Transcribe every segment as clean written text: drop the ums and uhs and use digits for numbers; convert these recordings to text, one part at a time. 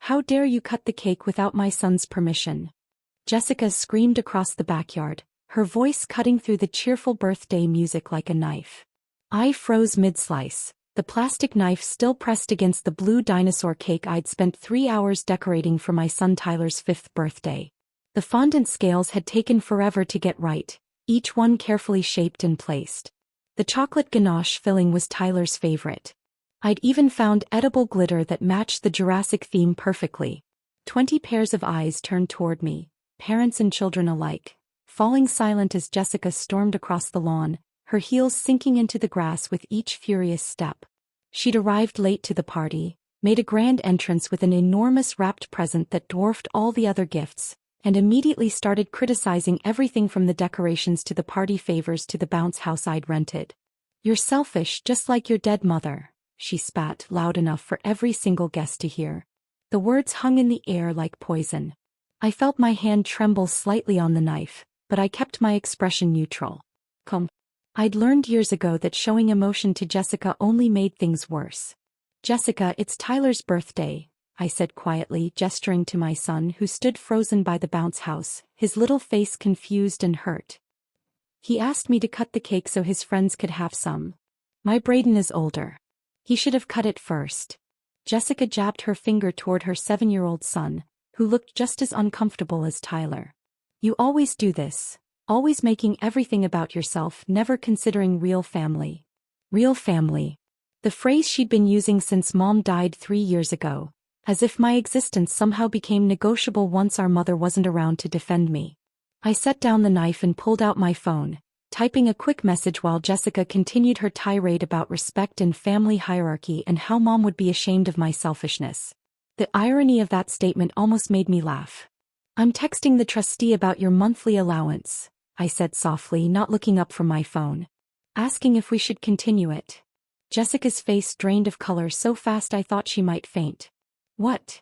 How dare you cut the cake without my son's permission? Jessica screamed across the backyard, her voice cutting through the cheerful birthday music like a knife. I froze mid-slice, the plastic knife still pressed against the blue dinosaur cake I'd spent 3 hours decorating for my son Tyler's 5th birthday. The fondant scales had taken forever to get right, each one carefully shaped and placed. The chocolate ganache filling was Tyler's favorite. I'd even found edible glitter that matched the Jurassic theme perfectly. 20 pairs of eyes turned toward me, parents and children alike, falling silent as Jessica stormed across the lawn, her heels sinking into the grass with each furious step. She'd arrived late to the party, made a grand entrance with an enormous wrapped present that dwarfed all the other gifts, and immediately started criticizing everything from the decorations to the party favors to the bounce house I'd rented. "You're selfish just like your dead mother," she spat loud enough for every single guest to hear. The words hung in the air like poison. I felt my hand tremble slightly on the knife, but I kept my expression neutral. I'd learned years ago that showing emotion to Jessica only made things worse. "Jessica, it's Tyler's birthday," I said quietly, gesturing to my son who stood frozen by the bounce house, his little face confused and hurt. "He asked me to cut the cake so his friends could have some. My Braden is older. He should have cut it first." Jessica jabbed her finger toward her 7-year-old son, who looked just as uncomfortable as Tyler. "You always do this. Always making everything about yourself, never considering real family." Real family. The phrase she'd been using since Mom died 3 years ago, as if my existence somehow became negotiable once our mother wasn't around to defend me. I set down the knife and pulled out my phone, typing a quick message while Jessica continued her tirade about respect and family hierarchy and how Mom would be ashamed of my selfishness. The irony of that statement almost made me laugh. "I'm texting the trustee about your monthly allowance," I said softly, not looking up from my phone. "Asking if we should continue it." Jessica's face drained of color so fast I thought she might faint. "What?"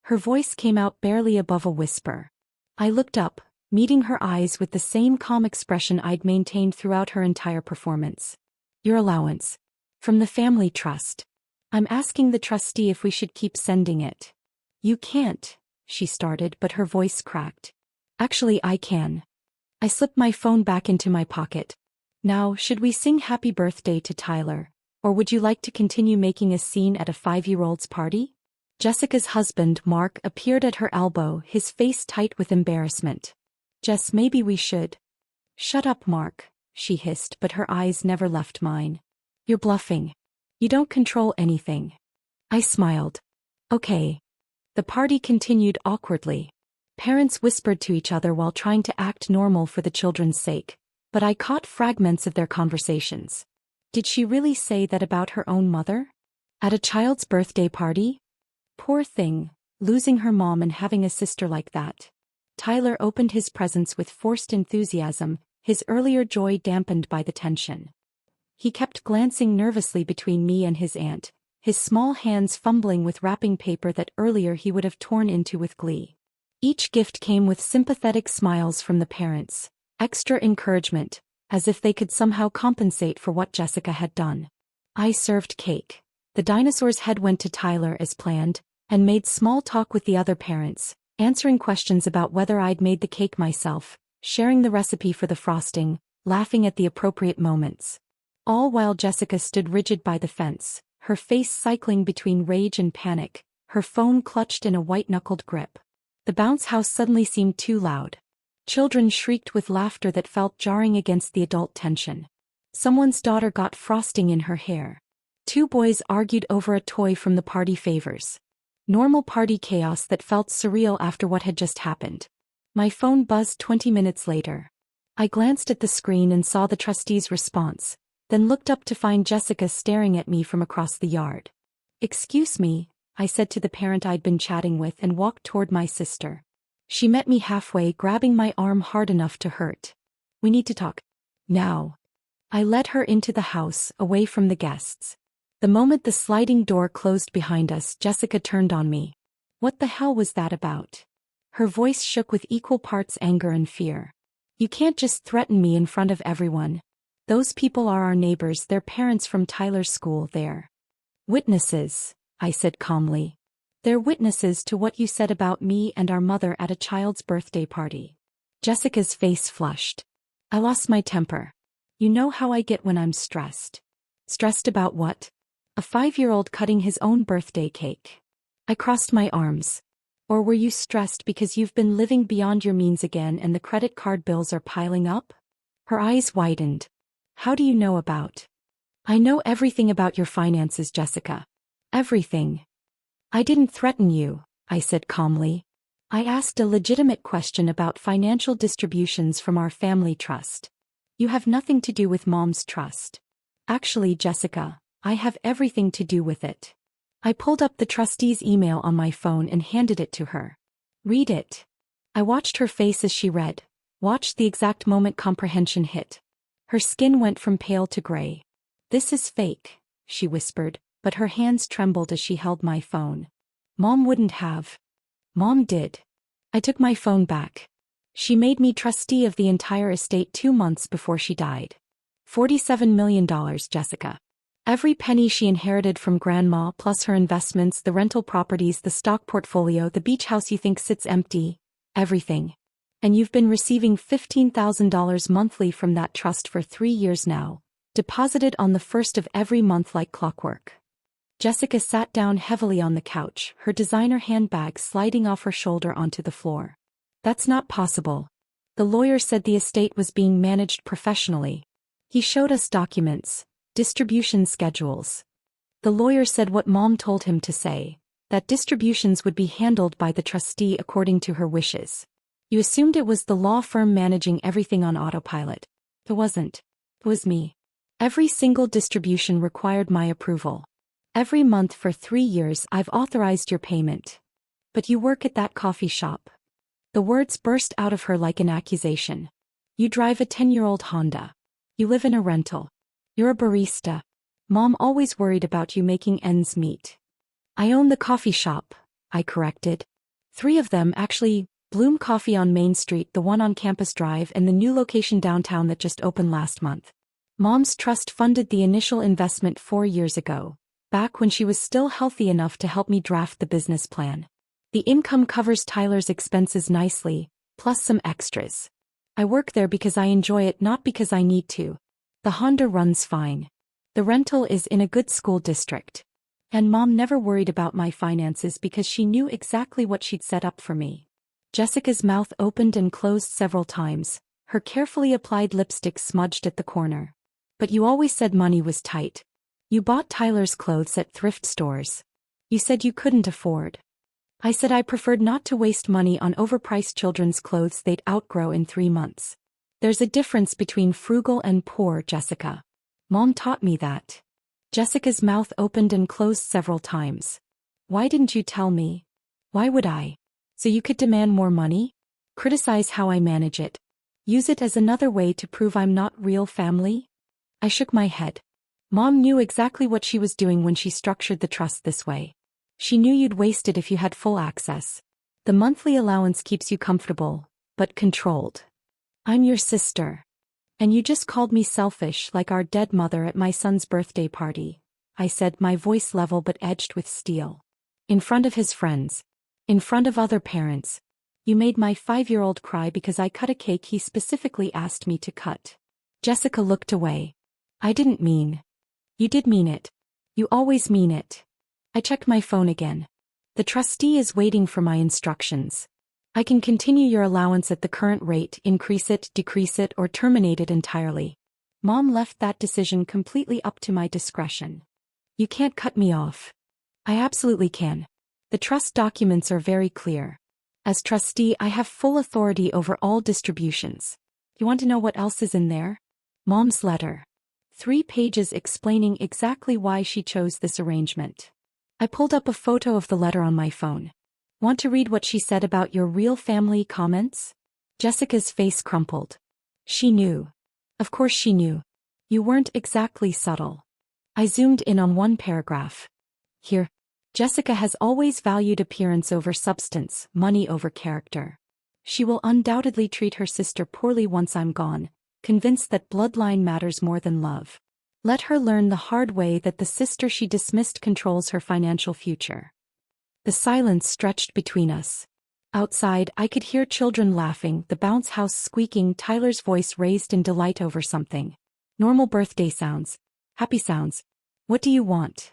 Her voice came out barely above a whisper. I looked up, meeting her eyes with the same calm expression I'd maintained throughout her entire performance. "Your allowance. From the family trust. I'm asking the trustee if we should keep sending it." "You can't," she started, but her voice cracked. "Actually, I can." I slipped my phone back into my pocket. "Now, should we sing happy birthday to Tyler, or would you like to continue making a scene at a 5-year-old's party?" Jessica's husband, Mark, appeared at her elbow, his face tight with embarrassment. "Jess, maybe we should." "Shut up, Mark," she hissed, but her eyes never left mine. "You're bluffing. You don't control anything." I smiled. "Okay." The party continued awkwardly. Parents whispered to each other while trying to act normal for the children's sake, but I caught fragments of their conversations. Did she really say that about her own mother? At a child's birthday party? Poor thing, losing her mom and having a sister like that. Tyler opened his presents with forced enthusiasm, his earlier joy dampened by the tension. He kept glancing nervously between me and his aunt, his small hands fumbling with wrapping paper that earlier he would have torn into with glee. Each gift came with sympathetic smiles from the parents, extra encouragement, as if they could somehow compensate for what Jessica had done. I served cake. The dinosaur's head went to Tyler as planned, and made small talk with the other parents, answering questions about whether I'd made the cake myself, sharing the recipe for the frosting, laughing at the appropriate moments. All while Jessica stood rigid by the fence, her face cycling between rage and panic, her phone clutched in a white-knuckled grip. The bounce house suddenly seemed too loud. Children shrieked with laughter that felt jarring against the adult tension. Someone's daughter got frosting in her hair. 2 boys argued over a toy from the party favors. Normal party chaos that felt surreal after what had just happened. My phone buzzed 20 minutes later. I glanced at the screen and saw the trustee's response, then looked up to find Jessica staring at me from across the yard. "Excuse me," I said to the parent I'd been chatting with and walked toward my sister. She met me halfway, grabbing my arm hard enough to hurt. "We need to talk. Now." I led her into the house, away from the guests. The moment the sliding door closed behind us, Jessica turned on me. "What the hell was that about?" Her voice shook with equal parts anger and fear. "You can't just threaten me in front of everyone. Those people are our neighbors, they're parents from Tyler's school, they're witnesses," I said calmly. They're witnesses to what you said about me and our mother at a child's birthday party. Jessica's face flushed. I lost my temper. You know how I get when I'm stressed. Stressed about what? A 5-year-old cutting his own birthday cake. I crossed my arms. Or were you stressed because you've been living beyond your means again and the credit card bills are piling up? Her eyes widened. How do you know about? I know everything about your finances, Jessica. Everything. I didn't threaten you, I said calmly. I asked a legitimate question about financial distributions from our family trust. You have nothing to do with Mom's trust. Actually, Jessica, I have everything to do with it. I pulled up the trustee's email on my phone and handed it to her. Read it. I watched her face as she read, watched the exact moment comprehension hit. Her skin went from pale to gray. This is fake, she whispered, but her hands trembled as she held my phone. Mom wouldn't have. Mom did. I took my phone back. She made me trustee of the entire estate 2 months before she died. $47 million, Jessica. Every penny she inherited from Grandma plus her investments, the rental properties, the stock portfolio, the beach house you think sits empty, everything. And you've been receiving $15,000 monthly from that trust for 3 years now, deposited on the first of every month like clockwork. Jessica sat down heavily on the couch, her designer handbag sliding off her shoulder onto the floor. That's not possible. The lawyer said the estate was being managed professionally. He showed us documents, distribution schedules. The lawyer said what Mom told him to say, that distributions would be handled by the trustee according to her wishes. You assumed it was the law firm managing everything on autopilot. It wasn't. It was me. Every single distribution required my approval. Every month for 3 years I've authorized your payment. But you work at that coffee shop. The words burst out of her like an accusation. You drive a 10-year-old Honda. You live in a rental. You're a barista. Mom always worried about you making ends meet. I own the coffee shop, I corrected. 3 of them actually, Bloom Coffee on Main Street, the one on Campus Drive, and the new location downtown that just opened last month. Mom's trust funded the initial investment 4 years ago, back when she was still healthy enough to help me draft the business plan. The income covers Tyler's expenses nicely, plus some extras. I work there because I enjoy it, not because I need to. The Honda runs fine. The rental is in a good school district. And Mom never worried about my finances because she knew exactly what she'd set up for me. Jessica's mouth opened and closed several times, her carefully applied lipstick smudged at the corner. But you always said money was tight. You bought Tyler's clothes at thrift stores. You said you couldn't afford. I said I preferred not to waste money on overpriced children's clothes they'd outgrow in 3 months. There's a difference between frugal and poor, Jessica. Mom taught me that. Jessica's mouth opened and closed several times. Why didn't you tell me? Why would I? So you could demand more money? Criticize how I manage it? Use it as another way to prove I'm not real family? I shook my head. Mom knew exactly what she was doing when she structured the trust this way. She knew you'd waste it if you had full access. The monthly allowance keeps you comfortable, but controlled. I'm your sister. And you just called me selfish like our dead mother at my son's birthday party, I said, my voice level but edged with steel. In front of his friends. In front of other parents. You made my 5-year-old cry because I cut a cake he specifically asked me to cut. Jessica looked away. I didn't mean. You did mean it. You always mean it. I checked my phone again. The trustee is waiting for my instructions. I can continue your allowance at the current rate, increase it, decrease it, or terminate it entirely. Mom left that decision completely up to my discretion. You can't cut me off. I absolutely can. The trust documents are very clear. As trustee, I have full authority over all distributions. You want to know what else is in there? Mom's letter. 3 pages explaining exactly why she chose this arrangement. I pulled up a photo of the letter on my phone. Want to read what she said about your real family comments? Jessica's face crumpled. She knew. Of course she knew. You weren't exactly subtle. I zoomed in on one paragraph. Here. Jessica has always valued appearance over substance, money over character. She will undoubtedly treat her sister poorly once I'm gone, convinced that bloodline matters more than love. Let her learn the hard way that the sister she dismissed controls her financial future. The silence stretched between us. Outside, I could hear children laughing, the bounce house squeaking, Tyler's voice raised in delight over something. Normal birthday sounds. Happy sounds. What do you want?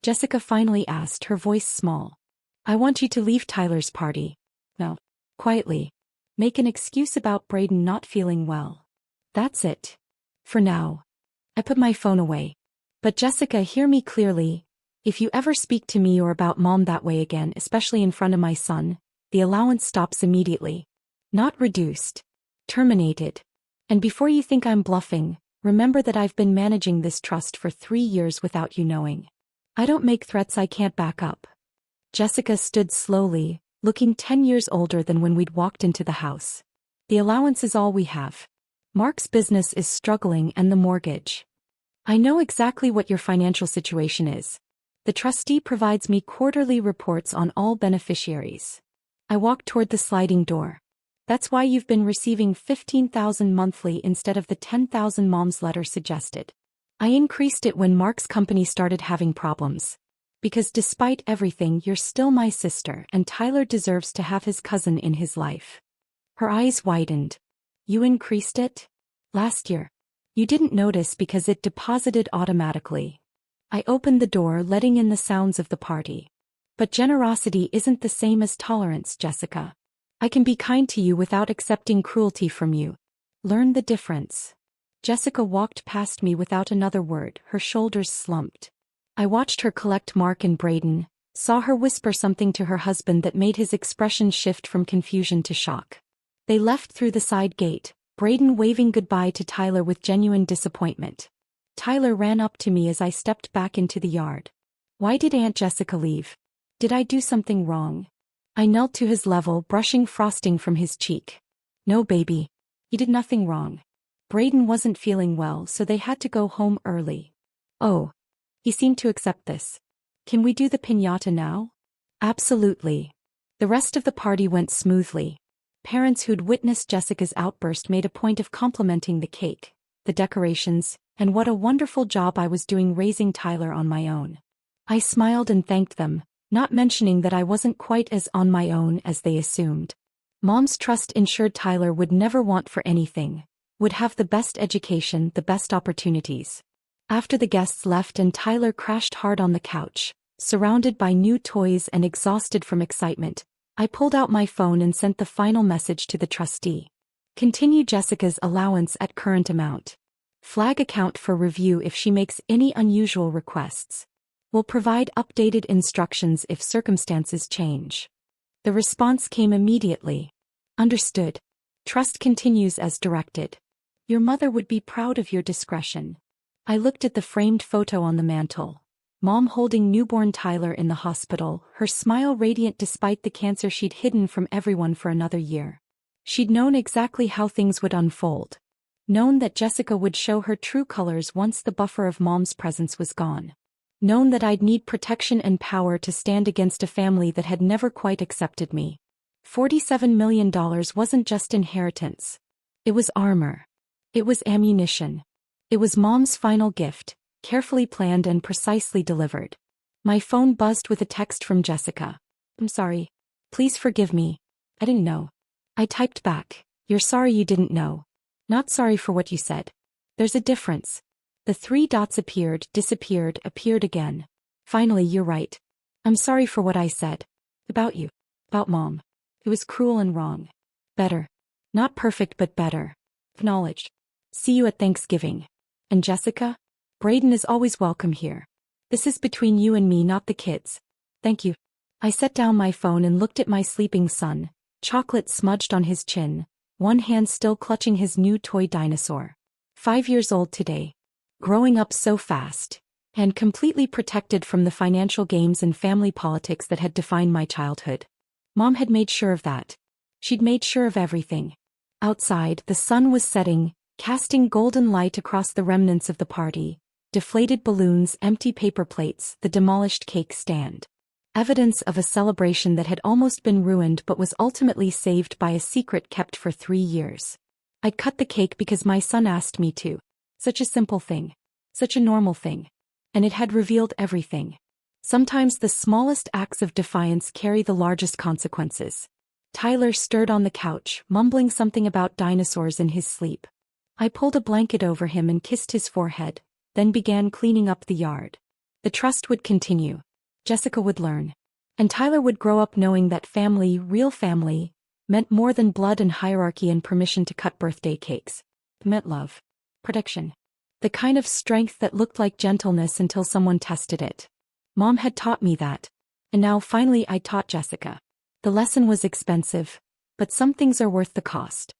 Jessica finally asked, her voice small. I want you to leave Tyler's party. No. Quietly. Make an excuse about Braden not feeling well. That's it. For now. I put my phone away. But Jessica, hear me clearly. If you ever speak to me or about Mom that way again, especially in front of my son, the allowance stops immediately. Not reduced. Terminated. And before you think I'm bluffing, remember that I've been managing this trust for 3 years without you knowing. I don't make threats I can't back up. Jessica stood slowly, looking 10 years older than when we'd walked into the house. The allowance is all we have. Mark's business is struggling and the mortgage. I know exactly what your financial situation is. The trustee provides me quarterly reports on all beneficiaries. I walked toward the sliding door. That's why you've been receiving $15,000 monthly instead of the $10,000 Mom's letter suggested. I increased it when Mark's company started having problems. Because despite everything, you're still my sister, and Tyler deserves to have his cousin in his life. Her eyes widened. You increased it? Last year. You didn't notice because it deposited automatically. I opened the door, letting in the sounds of the party. But generosity isn't the same as tolerance, Jessica. I can be kind to you without accepting cruelty from you. Learn the difference. Jessica walked past me without another word, her shoulders slumped. I watched her collect Mark and Braden, saw her whisper something to her husband that made his expression shift from confusion to shock. They left through the side gate, Braden waving goodbye to Tyler with genuine disappointment. Tyler ran up to me as I stepped back into the yard. Why did Aunt Jessica leave? Did I do something wrong? I knelt to his level, brushing frosting from his cheek. No, baby. You did nothing wrong. Braden wasn't feeling well, so they had to go home early. Oh. He seemed to accept this. Can we do the piñata now? Absolutely. The rest of the party went smoothly. Parents who'd witnessed Jessica's outburst made a point of complimenting the cake, the decorations, and what a wonderful job I was doing raising Tyler on my own. I smiled and thanked them, not mentioning that I wasn't quite as on my own as they assumed. Mom's trust ensured Tyler would never want for anything, would have the best education, the best opportunities. After the guests left and Tyler crashed hard on the couch, surrounded by new toys and exhausted from excitement, I pulled out my phone and sent the final message to the trustee. Continue Jessica's allowance at current amount. Flag account for review if she makes any unusual requests. Will provide updated instructions if circumstances change. The response came immediately. Understood. Trust continues as directed. Your mother would be proud of your discretion. I looked at the framed photo on the mantel. Mom holding newborn Tyler in the hospital, her smile radiant despite the cancer she'd hidden from everyone for another year. She'd known exactly how things would unfold. Known that Jessica would show her true colors once the buffer of Mom's presence was gone. Known that I'd need protection and power to stand against a family that had never quite accepted me. $47 million wasn't just inheritance. It was armor. It was ammunition. It was Mom's final gift, carefully planned and precisely delivered. My phone buzzed with a text from Jessica. I'm sorry. Please forgive me. I didn't know. I typed back. You're sorry you didn't know. Not sorry for what you said. There's a difference. The 3 dots appeared, disappeared, appeared again. Finally, you're right. I'm sorry for what I said. About you. About Mom. It was cruel and wrong. Better. Not perfect but better. Acknowledged. See you at Thanksgiving. And Jessica? Braden is always welcome here. This is between you and me, not the kids. Thank you. I set down my phone and looked at my sleeping son, chocolate smudged on his chin, one hand still clutching his new toy dinosaur. 5 years old today. Growing up so fast. And completely protected from the financial games and family politics that had defined my childhood. Mom had made sure of that. She'd made sure of everything. Outside, the sun was setting, casting golden light across the remnants of the party. Deflated balloons, empty paper plates, the demolished cake stand. Evidence of a celebration that had almost been ruined but was ultimately saved by a secret kept for 3 years. I'd cut the cake because my son asked me to. Such a simple thing. Such a normal thing. And it had revealed everything. Sometimes the smallest acts of defiance carry the largest consequences. Tyler stirred on the couch, mumbling something about dinosaurs in his sleep. I pulled a blanket over him and kissed his forehead, then began cleaning up the yard. The trust would continue. Jessica would learn. And Tyler would grow up knowing that family, real family, meant more than blood and hierarchy and permission to cut birthday cakes. It meant love. Protection. The kind of strength that looked like gentleness until someone tested it. Mom had taught me that. And now finally I taught Jessica. The lesson was expensive, but some things are worth the cost.